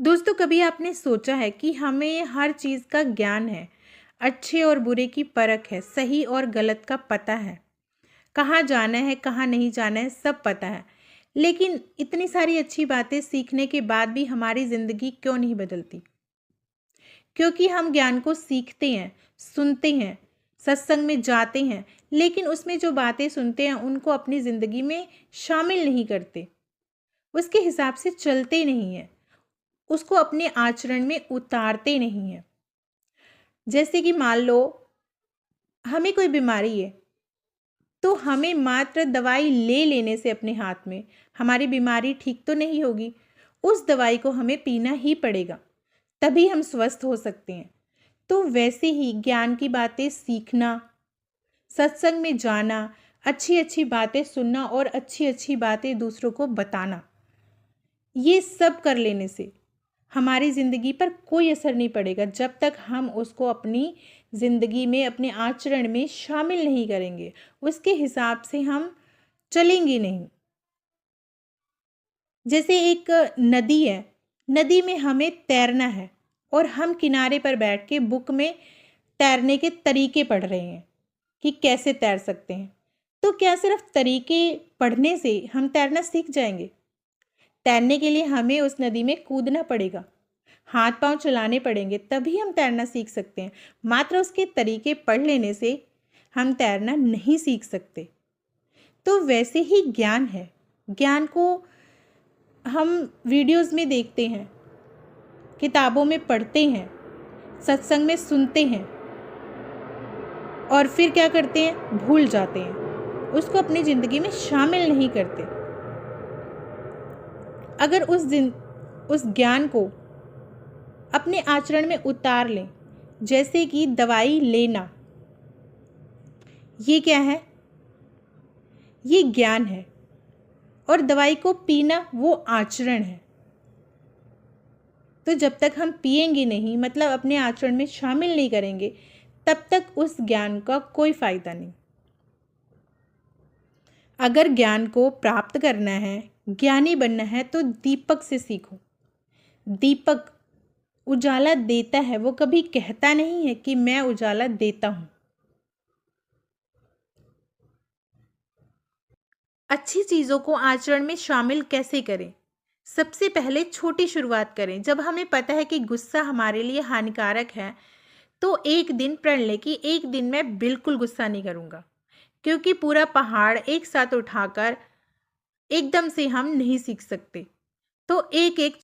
दोस्तों, कभी आपने सोचा है कि हमें हर चीज़ का ज्ञान है, अच्छे और बुरे की परख है, सही और गलत का पता है, कहाँ जाना है, कहाँ नहीं जाना है, सब पता है। लेकिन इतनी सारी अच्छी बातें सीखने के बाद भी हमारी ज़िंदगी क्यों नहीं बदलती? क्योंकि हम ज्ञान को सीखते हैं, सुनते हैं, सत्संग में जाते हैं, लेकिन उसमें जो बातें सुनते हैं उनको अपनी ज़िंदगी में शामिल नहीं करते, उसके हिसाब से चलते नहीं हैं, उसको अपने आचरण में उतारते नहीं हैं। जैसे कि मान लो हमें कोई बीमारी है, तो हमें मात्र दवाई ले लेने से अपने हाथ में हमारी बीमारी ठीक तो नहीं होगी। उस दवाई को हमें पीना ही पड़ेगा, तभी हम स्वस्थ हो सकते हैं। तो वैसे ही ज्ञान की बातें सीखना, सत्संग में जाना, अच्छी-अच्छी बातें सुनना और अच्छी-अच्छी बातें दूसरों को बताना, ये सब कर लेने से हमारी ज़िंदगी पर कोई असर नहीं पड़ेगा जब तक हम उसको अपनी ज़िंदगी में, अपने आचरण में शामिल नहीं करेंगे। उसके हिसाब से हम चलेंगे नहीं। जैसे एक नदी है, नदी में हमें तैरना है और हम किनारे पर बैठ के बुक में तैरने के तरीके पढ़ रहे हैं कि कैसे तैर सकते हैं। तो क्या सिर्फ़ तरीके पढ़ने से हम तैरना सीख जाएँगे? तैरने के लिए हमें उस नदी में कूदना पड़ेगा, हाथ-पाँव चलाने पड़ेंगे, तभी हम तैरना सीख सकते हैं। मात्र उसके तरीके पढ़ लेने से हम तैरना नहीं सीख सकते। तो वैसे ही ज्ञान है। ज्ञान को हम वीडियोज़ में देखते हैं, किताबों में पढ़ते हैं, सत्संग में सुनते हैं और फिर क्या करते हैं? भूल जाते हैं। उसको अपनी ज़िंदगी में शामिल नहीं करते। अगर उस ज्ञान को अपने आचरण में उतार लें, जैसे कि दवाई लेना, ये क्या है? ये ज्ञान है और दवाई को पीना वो आचरण है। तो जब तक हम पिएंगे नहीं, मतलब अपने आचरण में शामिल नहीं करेंगे, तब तक उस ज्ञान का कोई फ़ायदा नहीं। अगर ज्ञान को प्राप्त करना है, ज्ञानी बनना है, तो दीपक से सीखो। दीपक उजाला देता है, वो कभी कहता नहीं है कि मैं उजाला देता हूँ। अच्छी चीज़ों को आचरण में शामिल कैसे करें? सबसे पहले छोटी शुरुआत करें। जब हमें पता है कि गुस्सा हमारे लिए हानिकारक है, तो एक दिन प्रण लें कि एक दिन मैं बिल्कुल गुस्सा नहीं करूँगा, क्योंकि पूरा पहाड़ एक साथ उठाकर एकदम से हम नहीं सीख सकते। तो एक-एक